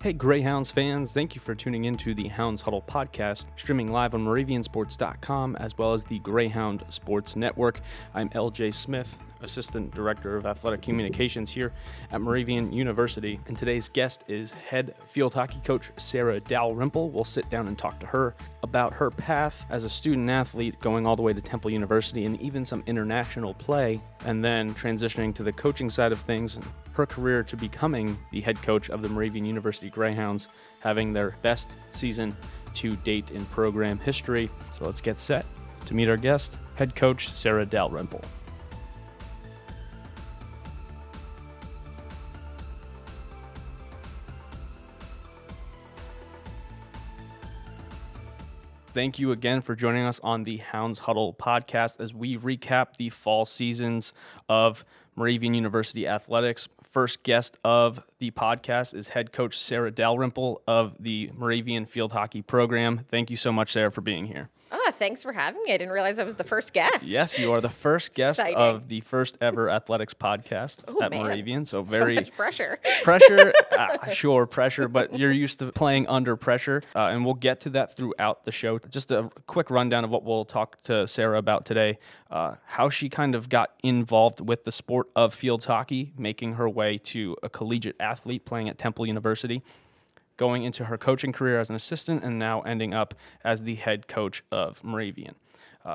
Hey Greyhounds fans, thank you for tuning in to the Hounds Huddle podcast, streaming live on MoravianSports.com as well as the Greyhound Sports Network. I'm LJ Smith, Assistant Director of Athletic Communications here at Moravian University, and today's guest is head field hockey coach Sarah Dalrymple. We'll sit down and talk to her about her path as a student athlete going all the way to Temple University and even some international play, and then transitioning to the coaching side of things and her career to becoming the head coach of the Moravian University Greyhounds, having their best season to date in program history. So let's get set to meet our guest, head coach Sarah Dalrymple. Thank you again for joining us on the Hounds Huddle podcast as we recap the fall seasons of Moravian University athletics. First guest of the podcast is head coach Sarah Dalrymple of the Moravian field hockey program. Thank you so much, Sarah, for being here. Thanks for having me. I didn't realize I was the first guest. Yes, you are the first guest Exciting. of the first ever athletics podcast at Moravian. So very much pressure. Sure, pressure, but you're used to playing under pressure, and we'll get to that throughout the show. Just a quick rundown of what we'll talk to Sarah about today, how she kind of got involved with the sport of field hockey, making her way to a collegiate athlete playing at Temple University, going into her coaching career as an assistant, and now ending up as the head coach of Moravian.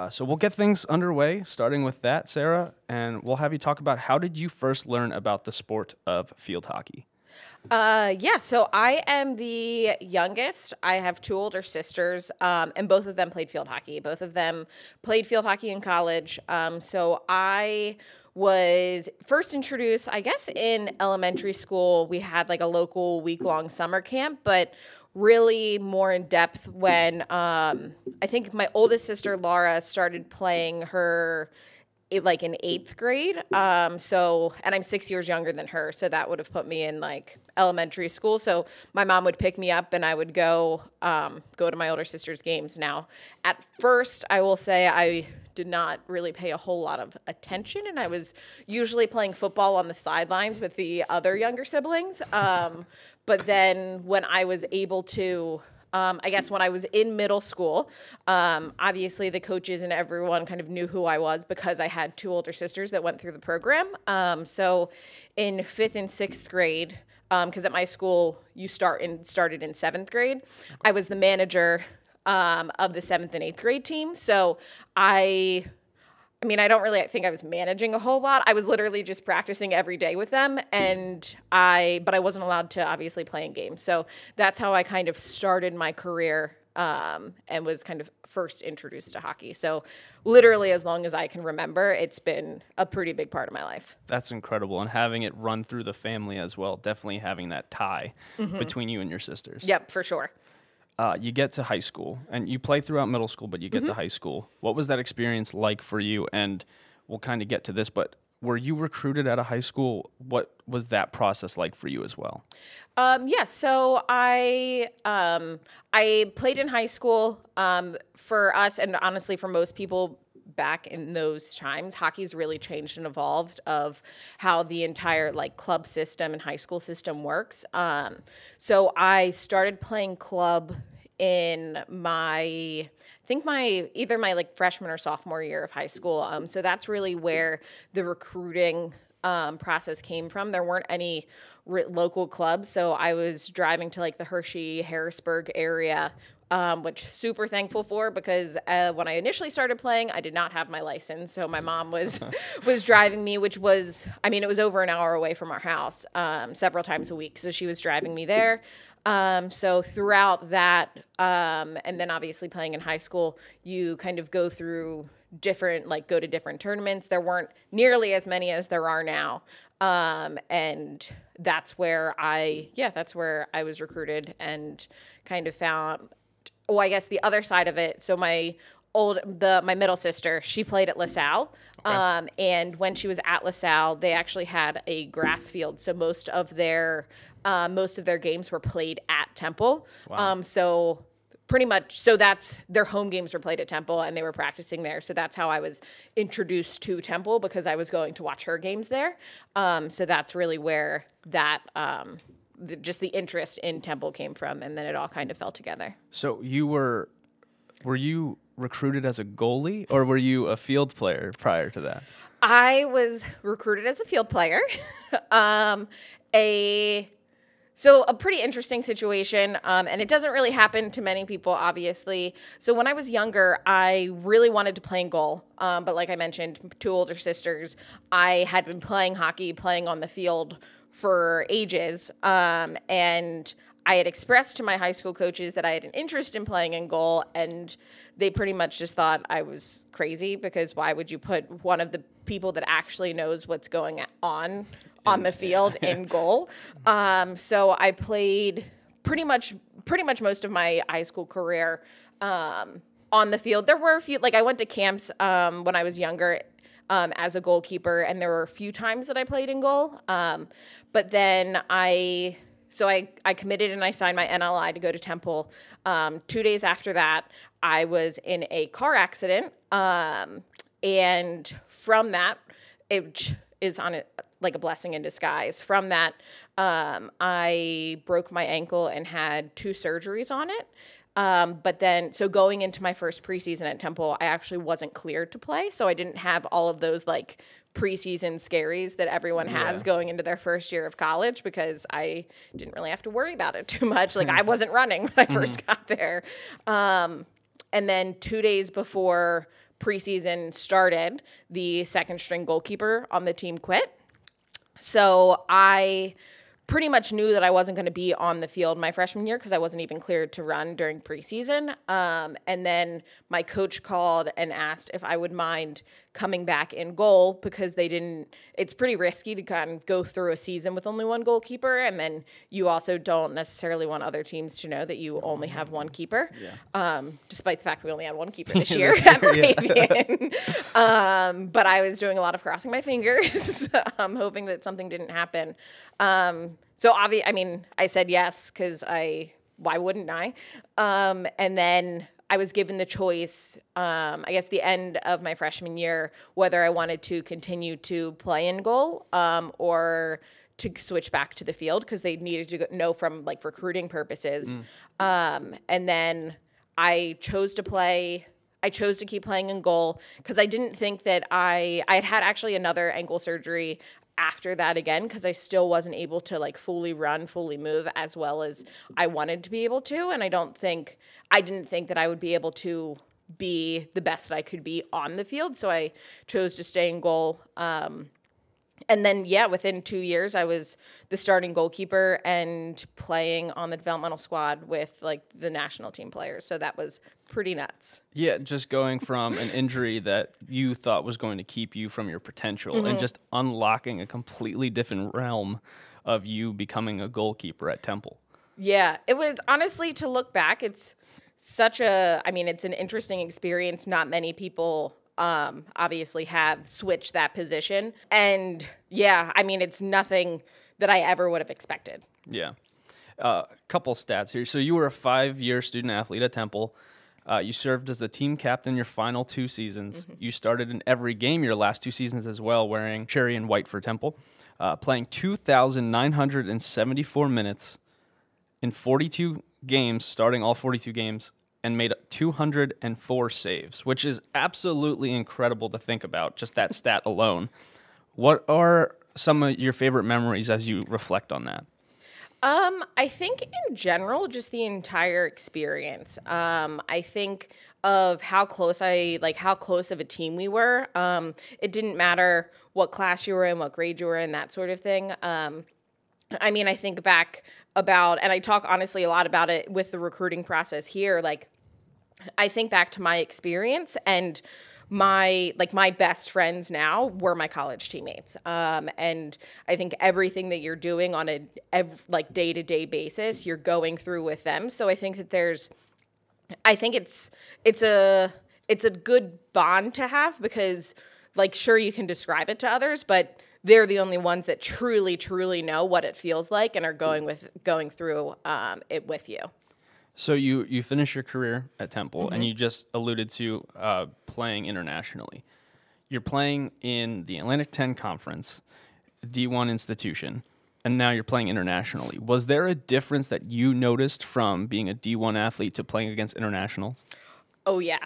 So we'll get things underway, starting with that, Sarah, and we'll have you talk about how did you first learn about the sport of field hockey? So I am the youngest. I have two older sisters, and both of them played field hockey. Both of them played field hockey in college. So I was first introduced, I guess, in elementary school. We had like a local week-long summer camp, but really more in depth when I think my oldest sister, Laura, started playing her like in 8th grade. And I'm 6 years younger than her. So that would have put me in like elementary school. So my mom would pick me up and I would go to my older sister's games. Now, at first, I will say I did not really pay a whole lot of attention. And I was usually playing football on the sidelines with the other younger siblings. But then when I was able to, I guess when I was in middle school, obviously the coaches and everyone kind of knew who I was because I had two older sisters that went through the program. So in 5th and 6th grade, because at my school you started in 7th grade, okay. I was the manager of the 7th and 8th grade team. So I don't really think I was managing a whole lot. I was literally just practicing every day with them, but I wasn't allowed to obviously play in games. So that's how I kind of started my career and was kind of first introduced to hockey. So literally as long as I can remember, it's been a pretty big part of my life. That's incredible. And having it run through the family as well, definitely having that tie between you and your sisters. Yep, for sure. You get to high school, and you play throughout middle school, but you get to high school. What was that experience like for you? And we'll kind of get to this, but were you recruited out of high school? What was that process like for you as well? So I played in high school. For us, and honestly for most people back in those times, hockey's really changed and evolved of how the entire like club system and high school system works. So I started playing club in either my like freshman or sophomore year of high school. So that's really where the recruiting process came from. There weren't any local clubs, so I was driving to like the Hershey, Harrisburg area, which super thankful for because when I initially started playing, I did not have my license. So my mom was driving me, which was, it was over an hour away from our house several times a week. So she was driving me there. So throughout that, and then obviously playing in high school, you kind of go through go to different tournaments. There weren't nearly as many as there are now. And that's where I was recruited and kind of found, I guess the other side of it. So my middle sister, she played at LaSalle. Okay. And when she was at LaSalle, they actually had a grass field. So most of their games were played at Temple. Wow. That's their home games were played at Temple and they were practicing there. So that's how I was introduced to Temple because I was going to watch her games there. So that's really where just the interest in Temple came from, and then it all kind of fell together. So were you recruited as a goalie, or were you a field player prior to that? I was recruited as a field player. So a pretty interesting situation, and it doesn't really happen to many people, obviously. So when I was younger, I really wanted to play in goal, but like I mentioned, 2 older sisters. I had been playing hockey, playing on the field for ages, and I had expressed to my high school coaches that I had an interest in playing in goal, and they pretty much just thought I was crazy, because why would you put one of the people that actually knows what's going on the field in goal? So I played pretty much most of my high school career on the field. There were a few, like I went to camps when I was younger as a goalkeeper, and there were a few times that I played in goal. But then I committed and I signed my NLI to go to Temple. 2 days after that, I was in a car accident. And from that, it is like a blessing in disguise. From that, I broke my ankle and had 2 surgeries on it. But then, so going into my first preseason at Temple, I actually wasn't cleared to play. So I didn't have all of those like preseason scaries that everyone has going into their first year of college, because I didn't really have to worry about it too much. Like I wasn't running when I first got there. And then 2 days before preseason started, the second string goalkeeper on the team quit. So I pretty much knew that I wasn't going to be on the field my freshman year, because I wasn't even cleared to run during preseason. And then my coach called and asked if I would mind coming back in goal, because it's pretty risky to kind of go through a season with only one goalkeeper. And then you also don't necessarily want other teams to know that you only have one keeper. Despite the fact we only had one keeper this year at Moravian. But I was doing a lot of crossing my fingers, hoping that something didn't happen. So I said yes, because why wouldn't I? And then I was given the choice, I guess the end of my freshman year, whether I wanted to continue to play in goal, or to switch back to the field, because they needed to know from like recruiting purposes. And then I chose to keep playing in goal, because I didn't think that I had actually another ankle surgery after that again, because I still wasn't able to like fully run, fully move as well as I wanted to be able to. And I didn't think that I would be able to be the best that I could be on the field. So I chose to stay in goal. And then, within 2 years, I was the starting goalkeeper and playing on the developmental squad with like the national team players. So that was pretty nuts. Yeah, just going from an injury that you thought was going to keep you from your potential and just unlocking a completely different realm of you becoming a goalkeeper at Temple. Yeah, it was, honestly, to look back, it's an interesting experience. Not many people obviously have switched that position. And it's nothing that I ever would have expected. Yeah. Couple stats here. So you were a 5-year student athlete at Temple. You served as the team captain your final 2 seasons. You started in every game your last 2 seasons as well, wearing cherry and white for Temple, playing 2,974 minutes in 42 games, starting all 42 games, and made 204 saves, which is absolutely incredible to think about, just that stat alone. What are some of your favorite memories as you reflect on that? I think in general, just the entire experience. I think of how close of a team we were. It didn't matter what class you were in, what grade you were in, that sort of thing. I think back about, and I talk honestly a lot about it with the recruiting process here. Like, I think back to my experience, and my best friends now were my college teammates. And I think everything that you're doing on a day-to-day basis, you're going through with them. So I think that it's a good bond to have, because sure, you can describe it to others, but they're the only ones that truly, truly know what it feels like and are going through it with you. So you finish your career at Temple, and you just alluded to playing internationally. You're playing in the Atlantic 10 Conference, D1 institution. and now you're playing internationally. Was there a difference that you noticed from being a D1 athlete to playing against internationals? Oh, yeah.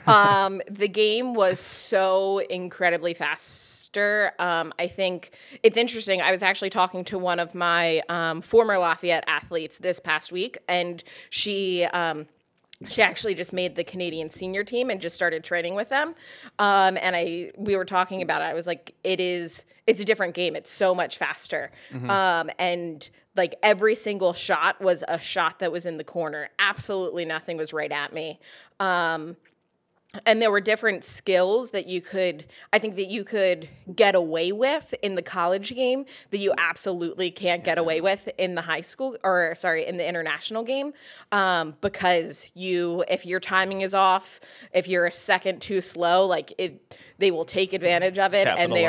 The game was so incredibly faster. I think it's interesting. I was actually talking to one of my former Lafayette athletes this past week, and she actually just made the Canadian senior team and just started training with them. And we were talking about it. I was like, it's a different game. It's so much faster. And like every single shot was a shot that was in the corner. Absolutely nothing was right at me. And there were different skills that I think that you could get away with in the college game that you absolutely can't get away with in the in the international game. Because if your timing is off, if you're a second too slow, they will take advantage of it, and they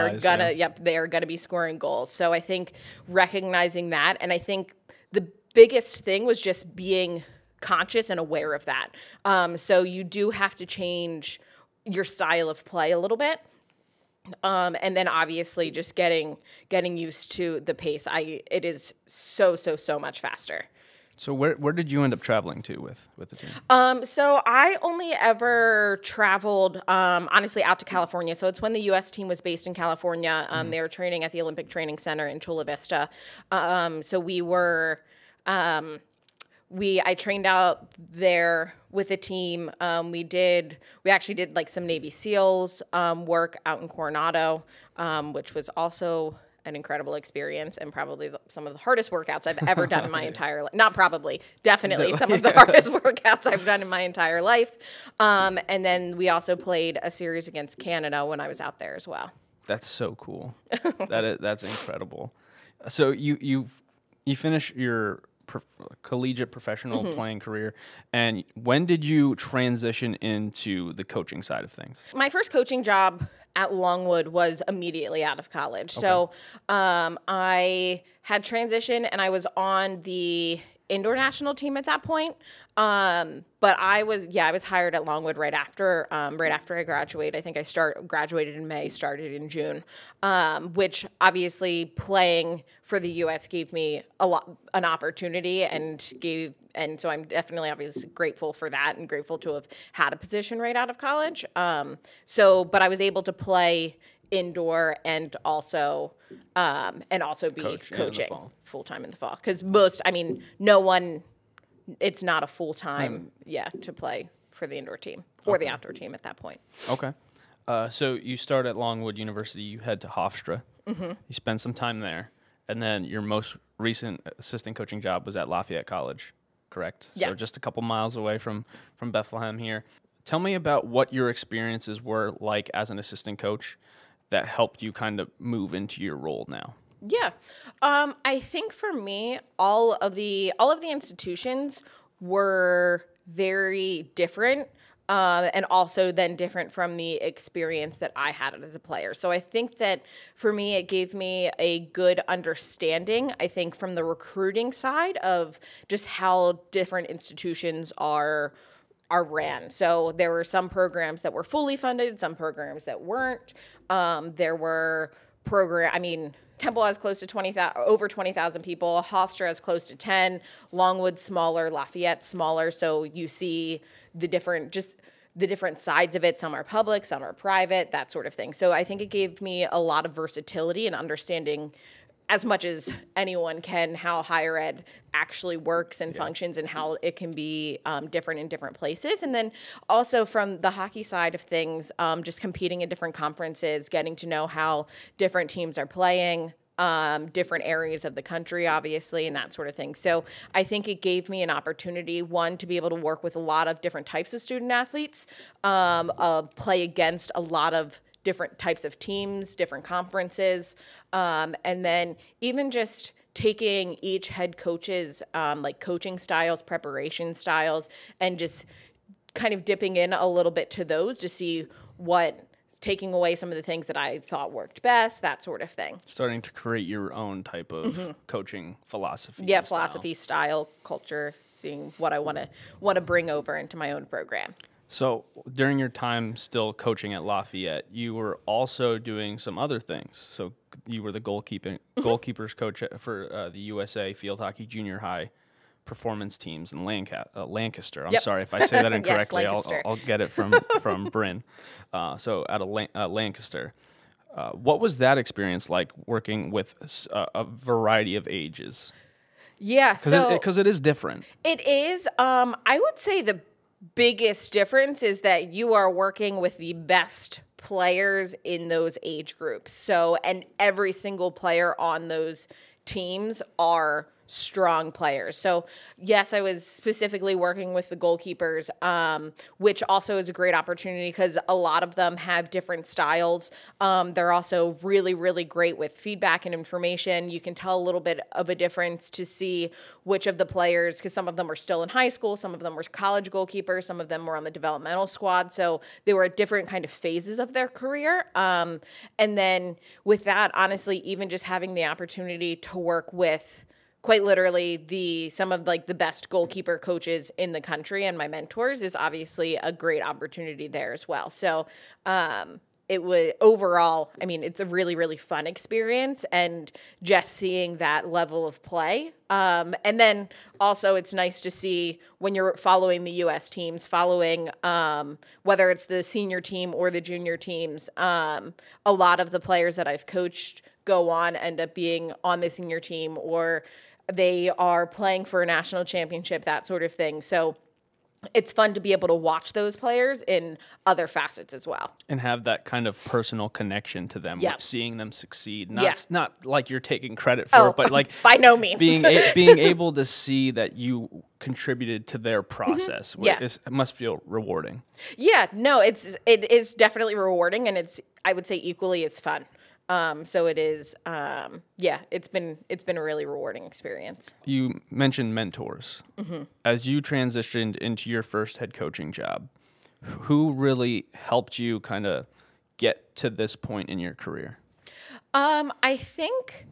are gonna be scoring goals. So I think recognizing that, and I think the biggest thing was just being conscious and aware of that. So you do have to change your style of play a little bit. And then obviously just getting used to the pace. It is so much faster. So where did you end up traveling to with the team? So I only ever traveled, honestly, out to California. So it's when the U.S. team was based in California. They were training at the Olympic Training Center in Chula Vista. So we were... I trained out there with a team. We actually did like some Navy SEALs work out in Coronado, which was also an incredible experience and probably some of the hardest workouts I've ever done in my entire life. Not probably, definitely some of the hardest workouts I've done in my entire life. And then we also played a series against Canada when I was out there as well. That's so cool. That's incredible. So you finish your collegiate professional playing career, and when did you transition into the coaching side of things? My first coaching job at Longwood was immediately out of college. Okay. So I had transitioned, and I was on the indoor national team at that point. But I was hired at Longwood right after I graduated. I think I graduated in May, started in June, which obviously playing for the U.S. gave me an opportunity and so I'm definitely obviously grateful for that and grateful to have had a position right out of college. But I was able to play indoor and also be coaching full time in the fall, because it's not a full time to play for the indoor team or the outdoor team at that point. Okay. So you start at Longwood University, you head to Hofstra, you spend some time there, and then your most recent assistant coaching job was at Lafayette College, correct? Yeah. So just a couple miles away from Bethlehem here. Tell me about what your experiences were like as an assistant coach that helped you kind of move into your role now. Yeah. I think for me, all of the institutions were very different, and also then different from the experience that I had as a player. So I think that for me, it gave me a good understanding, I think, from the recruiting side of just how different institutions are ran. So there were some programs that were fully funded, some programs that weren't. There were Temple has close to over 20,000 people. Hofstra has close to 10. Longwood smaller, Lafayette smaller. So you see the different sides of it. Some are public, some are private, that sort of thing. So I think it gave me a lot of versatility and understanding, as much as anyone can, how higher ed actually works and functions and how it can be different in different places. And then also from the hockey side of things, just competing in different conferences, getting to know how different teams are playing, different areas of the country, obviously, and that sort of thing. So I think it gave me an opportunity, one, to be able to work with a lot of different types of student athletes, play against a lot of different types of teams, different conferences, and then even just taking each head coach's coaching styles, preparation styles, and just kind of dipping in a little bit to those to see taking away some of the things that I thought worked best, that sort of thing. Starting to create your own type of coaching philosophy. Yeah, philosophy, style, culture, seeing what I want to bring over into my own program. So during your time still coaching at Lafayette, you were also doing some other things. So you were the goalkeepers coach for the USA Field Hockey Junior High performance teams in Lancaster. I'm Yep. sorry if I say that incorrectly. Lancaster. I'll get it from Bryn. So out of Lancaster. What was that experience like working with a variety of ages? Yeah, Because it is different. it is. I would say the biggest difference is that you are working with the best players in those age groups. So, and every single player on those teams are strong players. So, yes, I was specifically working with the goalkeepers, which also is a great opportunity because a lot of them have different styles. They're also really, really great with feedback and information. You can tell a little bit of a difference to see which of the players, because some of them were still in high school, some of them were college goalkeepers, some of them were on the developmental squad. So they were at different kind of phases of their career. And then with that, honestly, even just having the opportunity to work with quite literally some of like the best goalkeeper coaches in the country and my mentors is obviously a great opportunity there as well. So it was overall, I mean, it's a really, really fun experience and just seeing that level of play. And then also it's nice to see when you're following the U.S. teams, following whether it's the senior team or the junior teams, a lot of the players that I've coached go on, end up being on the senior team, or they are playing for a national championship, that sort of thing. So it's fun to be able to watch those players in other facets as well. And have that kind of personal connection to them, Yep. seeing them succeed. Yeah. Not like you're taking credit for it, but like by no means. being able to see that you contributed to their process. Yeah. It must feel rewarding. Yeah, no, it is definitely rewarding, and it's, I would say, equally as fun. So it is, it's been a really rewarding experience. You mentioned mentors. Mm-hmm. As you transitioned into your first head coaching job, who really helped you kind of get to this point in your career? I think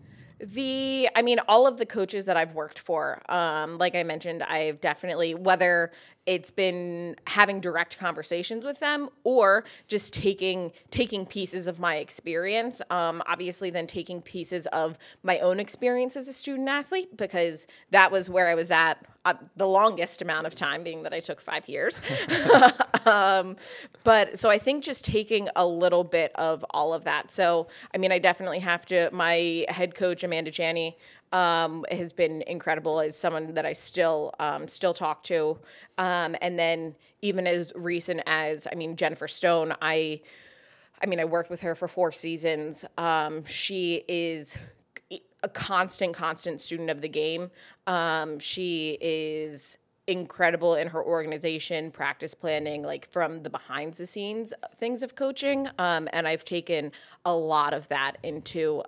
all of the coaches that I've worked for, like I mentioned, I've definitely, whether it's been having direct conversations with them or just taking pieces of my experience, obviously then taking pieces of my own experience as a student athlete, because that was where I was at the longest amount of time, being that I took 5 years. But so I think just taking a little bit of all of that. So, I mean, I definitely have to, my head coach, Amanda Janney, has been incredible, as someone that I still talk to. And then even as recent as, Jennifer Stone, I worked with her for 4 seasons. She is a constant student of the game. She is incredible in her organization, practice planning, like from the behind the scenes things of coaching. And I've taken a lot of that into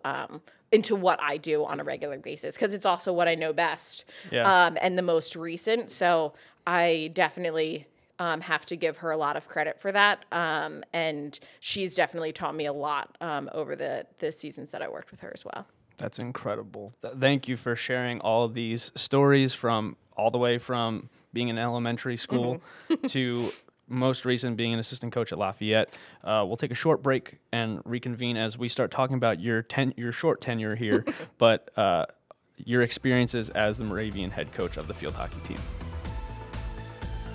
what I do on a regular basis, because it's also what I know best, and the most recent. So I definitely have to give her a lot of credit for that. And she's definitely taught me a lot over the seasons that I worked with her as well. That's incredible. Thank you for sharing all of these stories, from all the way from being in elementary school to most recent being an assistant coach at Lafayette. We'll take a short break and reconvene as we start talking about your short tenure here, but your experiences as the Moravian head coach of the field hockey team.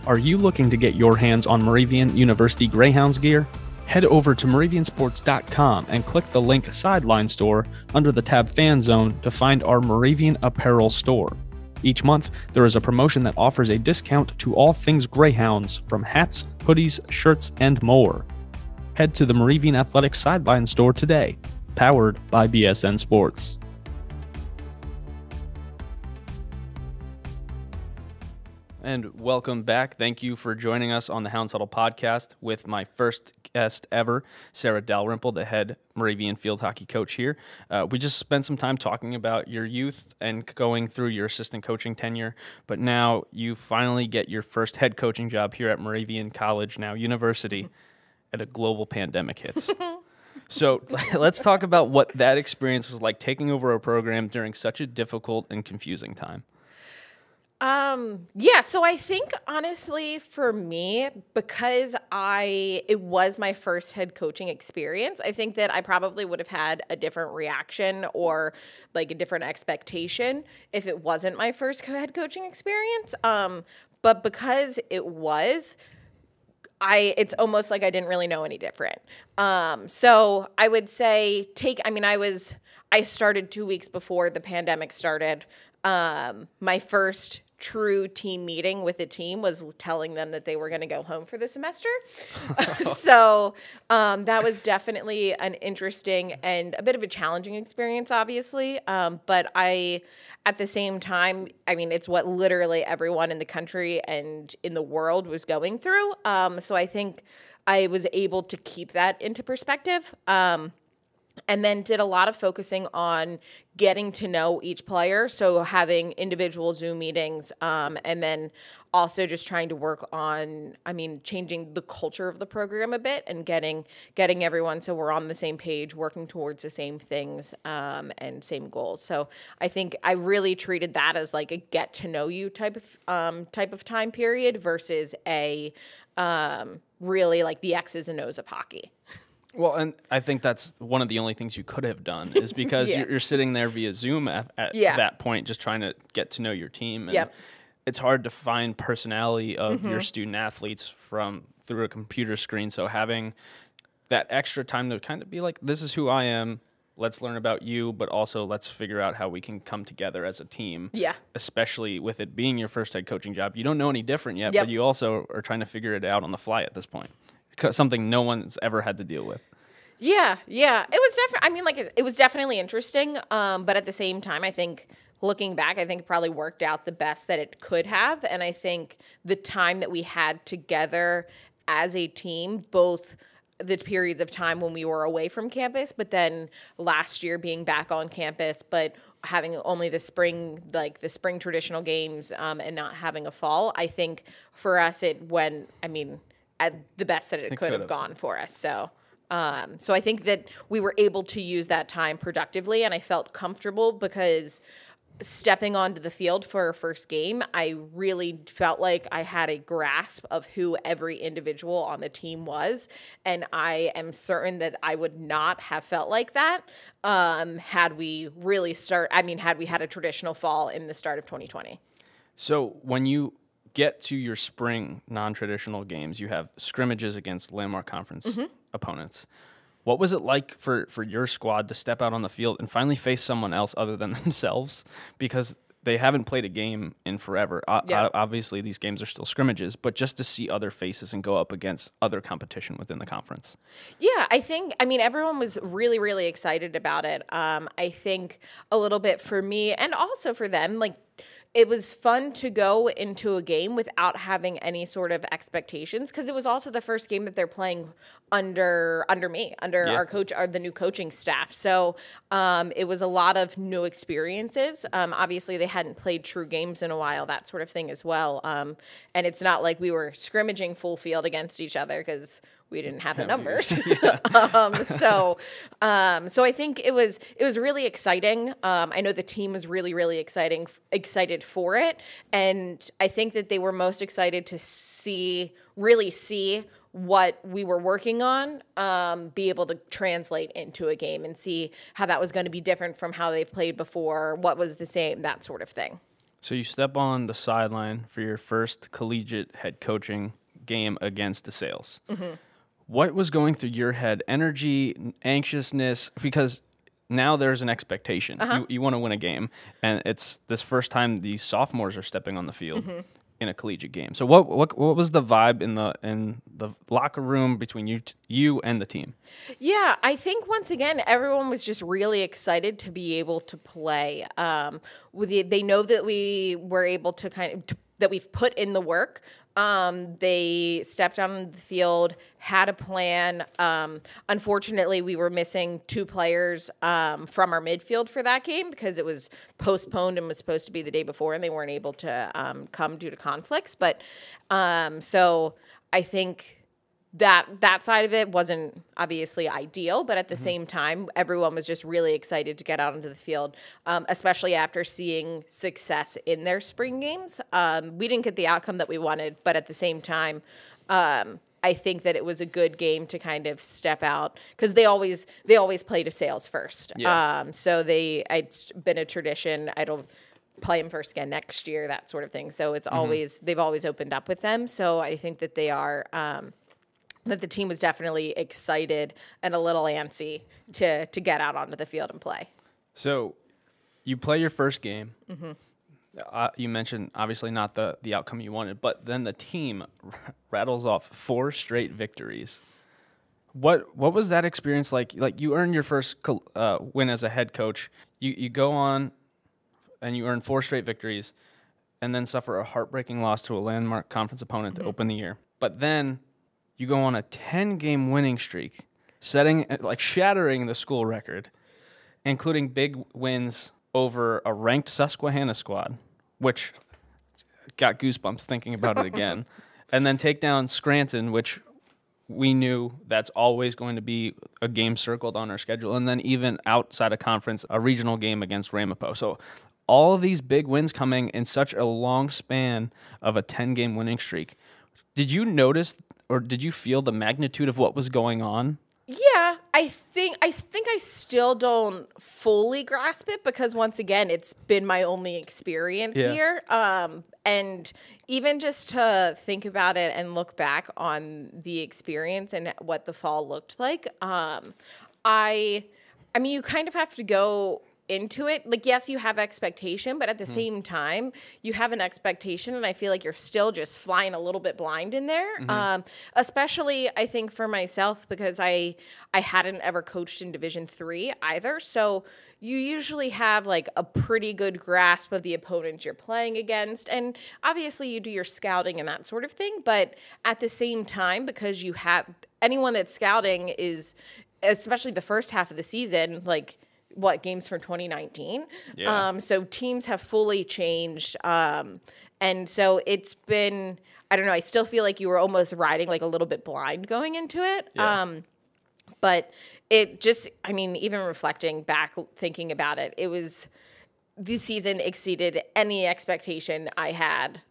Are you looking to get your hands on Moravian University Greyhounds gear? Head over to moraviansports.com and click the link Sideline Store under the tab Fan Zone to find our Moravian apparel store. Each month, there is a promotion that offers a discount to all things Greyhounds, from hats, hoodies, shirts, and more. Head to the Moravian Athletics Sideline Store today, powered by BSN Sports. And welcome back. Thank you for joining us on the Hounds Huddle podcast with my first guest ever, Sarah Dalrymple, the head Moravian field hockey coach here. We just spent some time talking about your youth and going through your assistant coaching tenure, but now you finally get your first head coaching job here at Moravian College, now University, and a global pandemic hits. So let's talk about what that experience was like, taking over a program during such a difficult and confusing time. Yeah, so I think honestly for me, because it was my first head coaching experience, I think that I probably would have had a different reaction or like a different expectation if it wasn't my first head coaching experience. But because it was, it's almost like I didn't really know any different. So I would say I started 2 weeks before the pandemic started. My first true team meeting with the team was telling them that they were going to go home for the semester. So that was definitely an interesting and a bit of a challenging experience, obviously. But at the same time, I mean, it's what literally everyone in the country and in the world was going through. So I think I was able to keep that into perspective. And then did a lot of focusing on getting to know each player. So having individual Zoom meetings, and then also just trying to work on, changing the culture of the program a bit and getting everyone so we're on the same page, working towards the same things, and same goals. So I think I really treated that as like a get to know you type of time period versus a really like the X's and O's of hockey. Well, and I think that's one of the only things you could have done is because you're sitting there via Zoom at that point, just trying to get to know your team. And it's hard to find personality of your student athletes through a computer screen. So having that extra time to kind of be like, this is who I am. Let's learn about you, but also let's figure out how we can come together as a team. Yeah. Especially with it being your first head coaching job. You don't know any different yet, but you also are trying to figure it out on the fly at this point. Something no one's ever had to deal with. Yeah. It was definitely, it was definitely interesting. But at the same time, I think looking back, I think it probably worked out the best that it could have. And I think the time that we had together as a team, both the periods of time when we were away from campus, but then last year being back on campus, but having only the spring traditional games, and not having a fall, I think for us it went, at the best that it could have gone for us. So I think that we were able to use that time productively, and I felt comfortable because stepping onto the field for our first game, I really felt like I had a grasp of who every individual on the team was, and I am certain that I would not have felt like that had we had a traditional fall in the start of 2020. So when you get to your spring non-traditional games, you have scrimmages against landmark conference opponents. What was it like for your squad to step out on the field and finally face someone else other than themselves? Because they haven't played a game in forever. Obviously, these games are still scrimmages, but just to see other faces and go up against other competition within the conference. Yeah, everyone was really, really excited about it. I think a little bit for me and also for them, it was fun to go into a game without having any sort of expectations because it was also the first game that they're playing under me, our coach, the new coaching staff. So it was a lot of new experiences. Obviously, they hadn't played true games in a while, that sort of thing as well. And it's not like we were scrimmaging full field against each other because we didn't have the numbers. So I think it was really exciting. I know the team was really, really excited for it. And I think that they were most excited to really see what we were working on, be able to translate into a game and see how that was going to be different from how they've played before, what was the same, that sort of thing. So you step on the sideline for your first collegiate head coaching game against the Sales. What was going through your head? Energy, anxiousness? Because now there's an expectation. You want to win a game, and it's this first time these sophomores are stepping on the field in a collegiate game. So what was the vibe in the locker room between you and the team? Yeah, I think once again everyone was just really excited to be able to play. They know that we were able to that we've put in the work. They stepped on the field, had a plan. Unfortunately, we were missing 2 players from our midfield for that game because it was postponed and was supposed to be the day before, and they weren't able to come due to conflicts. But so I think that side of it wasn't obviously ideal, but at the same time, everyone was just really excited to get out into the field, especially after seeing success in their spring games. We didn't get the outcome that we wanted, but at the same time, I think that it was a good game to kind of step out because they always play to sales first. Yeah. So it's been a tradition. I don't play them first again next year, that sort of thing. So it's they've always opened up with them. So I think that they are. That the team was definitely excited and a little antsy to get out onto the field and play. So you play your first game. You mentioned obviously not the outcome you wanted, but then the team rattles off 4 straight victories. What was that experience like? Like you earned your first win as a head coach. You go on and you earn 4 straight victories and then suffer a heartbreaking loss to a landmark conference opponent to open the year. But then you go on a 10-game winning streak, shattering the school record, including big wins over a ranked Susquehanna squad, which got goosebumps thinking about it again, and then take down Scranton, which we knew that's always going to be a game circled on our schedule, and then even outside of conference, a regional game against Ramapo. So all of these big wins coming in such a long span of a 10-game winning streak. Did you notice or did you feel the magnitude of what was going on? Yeah, I think I still don't fully grasp it because once again, it's been my only experience here. And even just to think about it and look back on the experience and what the fall looked like, I mean, you kind of have to go into it. Like, yes, you have expectation, but at the same time, you have an expectation, and I feel like you're still just flying a little bit blind in there. Especially, I think, for myself, because I hadn't ever coached in Division III either. So you usually have like a pretty good grasp of the opponent you're playing against. And obviously you do your scouting and that sort of thing. But at the same time, because you have anyone that's scouting is, especially the first half of the season, like, games from 2019. Yeah. So teams have fully changed. And so it's been, I don't know, I still feel like you were almost riding like a little bit blind going into it. Yeah. But it just, I mean, even reflecting back, thinking about it, this season exceeded any expectation I had.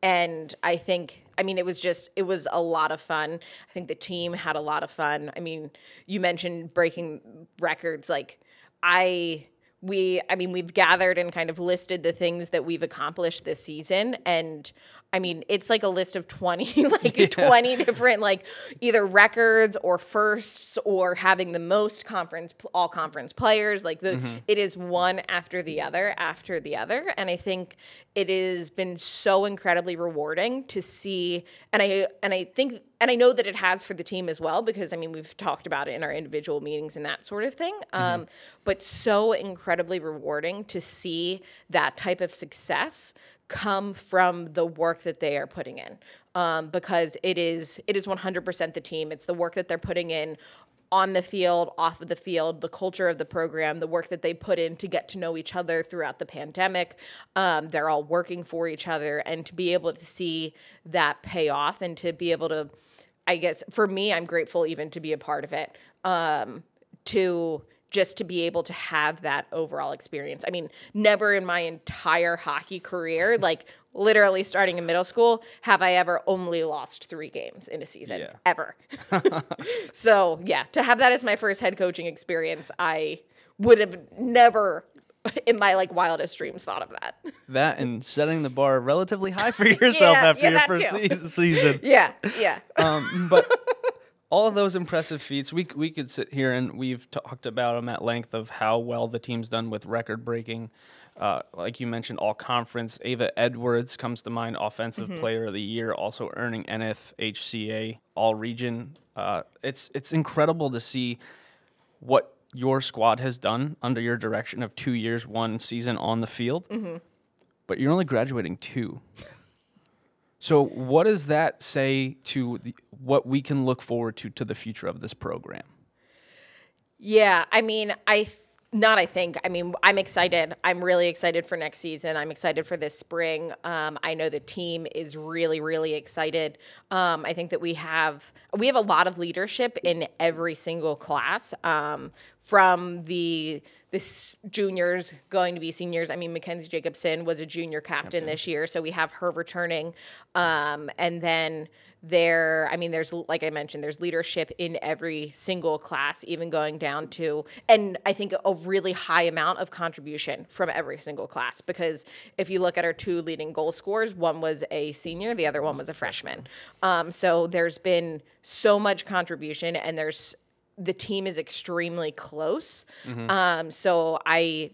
And I think, I mean, it was a lot of fun. I think the team had a lot of fun. I mean, you mentioned breaking records. Like, we've gathered and kind of listed the things that we've accomplished this season. And I mean, it's like a list of 20, 20 different, like, either records or firsts or having the most all conference players. Like, it is one after the other. And I think it has been so incredibly rewarding to see. And I think, and I know that it has for the team as well, because I mean, we've talked about it in our individual meetings and that sort of thing. But so incredibly rewarding to see that type of success come from the work that they are putting in, because it is 100% the team. It's the work that they're putting in on the field, off of the field, the culture of the program, the work that they put in to get to know each other throughout the pandemic. They're all working for each other, and to be able to see that pay off and to be able to, I guess, for me, I'm grateful even to be a part of it, to be able to have that overall experience. I mean, never in my entire hockey career, like literally starting in middle school, have I ever only lost 3 games in a season, ever. So, yeah, to have that as my first head coaching experience, I would have never in my like wildest dreams thought of that. That and setting the bar relatively high for yourself after your first season. Yeah. But all of those impressive feats, we could sit here and we've talked about them at length of how well the team's done with record-breaking, like you mentioned, all-conference. Ava Edwards comes to mind, Offensive Player of the Year, also earning NFHCA All-Region. It's incredible to see what your squad has done under your direction of 2 years, 1 season on the field, but you're only graduating 2. So what does that say to what we can look forward to the future of this program? Yeah, I mean, I Not, I think. I mean, I'm excited. I'm really excited for next season. I'm excited for this spring. I know the team is really, really excited. I think that we have a lot of leadership in every single class, from the juniors going to be seniors. I mean, Mackenzie Jacobson was a junior captain this year, so we have her returning. And then there's, like I mentioned, there's leadership in every single class, even going down to, and I think a really high amount of contribution from every single class, because if you look at our 2 leading goal scorers, one was a senior, the other one was a freshman. So there's been so much contribution, and the team is extremely close. So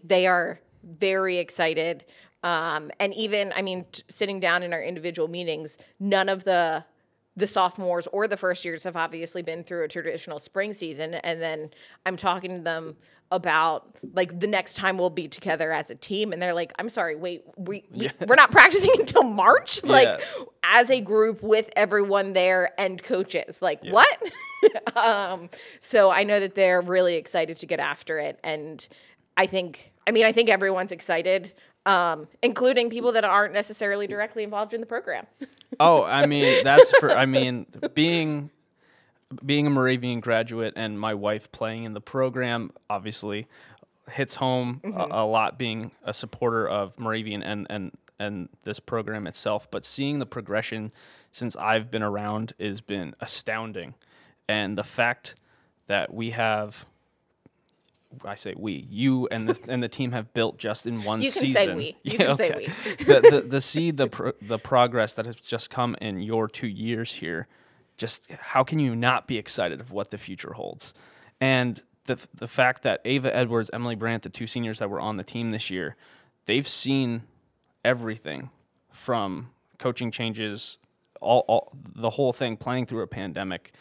they are very excited. And even, I mean, sitting down in our individual meetings, none of the sophomores or the first years have obviously been through a traditional spring season. And then I'm talking to them about, like, the next time we'll be together as a team. And they're like, I'm sorry, wait, we're not practicing until March? Like, as a group with everyone there and coaches. Like, what? So I know that they're really excited to get after it. And I think everyone's excited, including people that aren't necessarily directly involved in the program. Oh, I mean, being a Moravian graduate and my wife playing in the program obviously hits home a lot, being a supporter of Moravian and this program itself. But seeing the progression since I've been around has been astounding. And the fact that we have, I say we, you and the team have built just in one season. You can say we. You can say we. The progress that has just come in your 2 years here, just how can you not be excited of what the future holds? And the fact that Ava Edwards, Emily Brandt, the 2 seniors that were on the team this year, they've seen everything from coaching changes, all the whole thing, playing through a pandemic,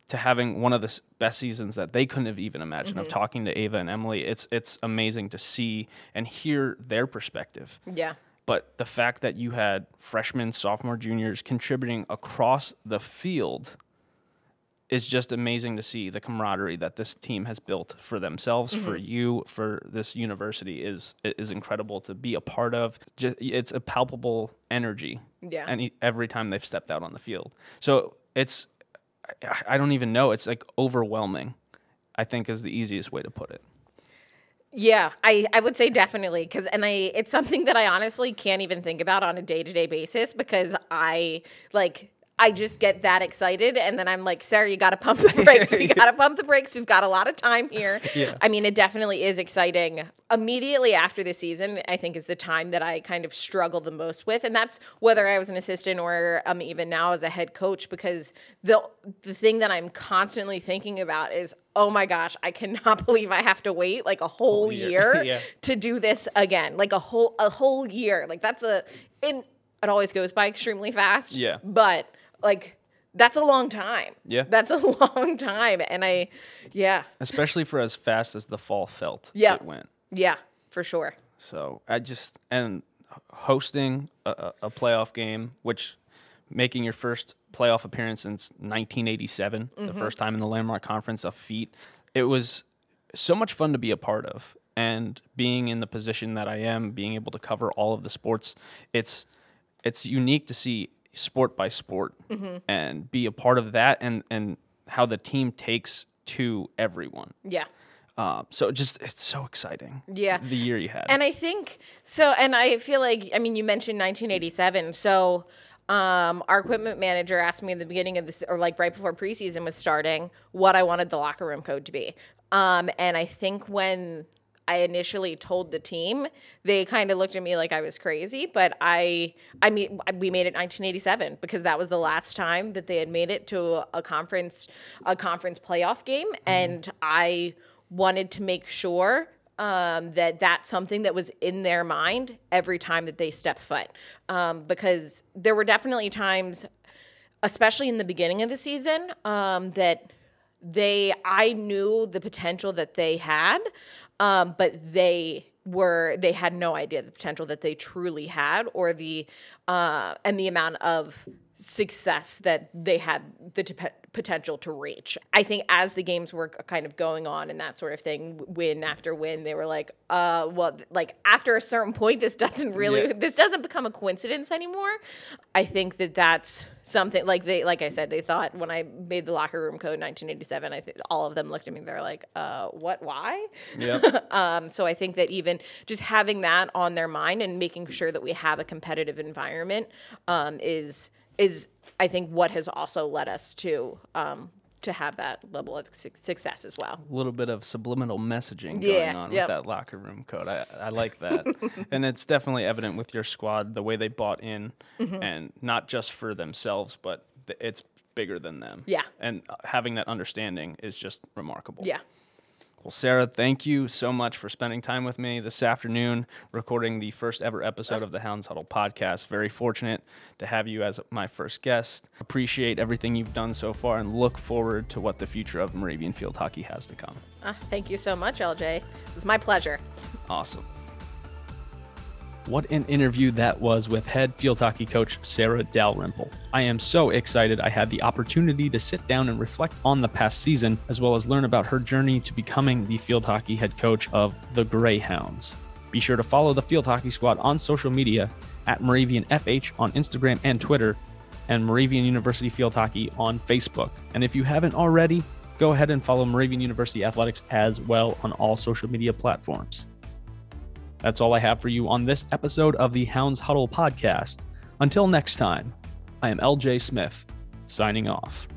to having one of the best seasons that they couldn't have even imagined. Of talking to Ava and Emily, it's amazing to see and hear their perspective. Yeah. But the fact that you had freshmen, sophomore, juniors contributing across the field is just amazing to see. The camaraderie that this team has built for themselves, for you, for this university is incredible to be a part of. It's a palpable energy. Yeah. And every time they've stepped out on the field. So I don't even know. It's like overwhelming, I think, is the easiest way to put it. Yeah, I would say definitely, because it's something that I honestly can't even think about on a day-to-day basis, because I just get that excited, and then I'm like, Sarah, you got to pump the brakes. We got to pump the brakes. We've got a lot of time here. Yeah. I mean, it definitely is exciting. Immediately after the season, I think, is the time that I kind of struggle the most with, and that's whether I was an assistant or even now as a head coach, because the thing that I'm constantly thinking about is, oh my gosh, I cannot believe I have to wait like a whole year to do this again, like a whole year. Like it always goes by extremely fast. Yeah, but like, that's a long time. Yeah. That's a long time. And especially for as fast as the fall felt, it went. Yeah, for sure. So and hosting a playoff game, which making your first playoff appearance since 1987, the first time in the Landmark Conference, a feat. It was so much fun to be a part of. And being in the position that I am, being able to cover all of the sports, it's unique to see sport by sport and be a part of that, and how the team takes to everyone. Yeah. So it's so exciting. Yeah. The year you had. And I think so, and I feel like, I mean, you mentioned 1987. So our equipment manager asked me in the beginning of this, or like right before preseason was starting, what I wanted the locker room code to be. And I think when I initially told the team, they kind of looked at me like I was crazy, but I mean, we made it 1987 because that was the last time that they had made it to a conference playoff game, and I wanted to make sure that that's something that was in their mind every time that they step foot, because there were definitely times, especially in the beginning of the season, that I knew the potential that they had, but they had no idea the potential that they truly had, or and the amount of success that they had the potential to reach. I think as the games were kind of going on and that sort of thing, win after win, they were like, well, like after a certain point, this doesn't become a coincidence anymore. I think that that's something like I said, they thought when I made the locker room code in 1987, I think all of them looked at me, they're like, what, why? Yep. So I think that even just having that on their mind and making sure that we have a competitive environment is I think what has also led us to have that level of success as well. A little bit of subliminal messaging going on with that locker room code. I like that. And it's definitely evident with your squad, the way they bought in, and not just for themselves, but it's bigger than them. Yeah. And having that understanding is just remarkable. Yeah. Well, Sarah, thank you so much for spending time with me this afternoon, recording the first ever episode of the Hounds Huddle podcast. Very fortunate to have you as my first guest. Appreciate everything you've done so far and look forward to what the future of Moravian field hockey has to come. Thank you so much, LJ. It was my pleasure. Awesome. What an interview that was with head field hockey coach Sarah Dalrymple. I am so excited I had the opportunity to sit down and reflect on the past season, as well as learn about her journey to becoming the field hockey head coach of the Greyhounds. Be sure to follow the field hockey squad on social media at Moravian FH on Instagram and Twitter, and Moravian University Field Hockey on Facebook. And if you haven't already, go ahead and follow Moravian University Athletics as well on all social media platforms. That's all I have for you on this episode of the Hounds Huddle podcast. Until next time, I am LJ Smith, signing off.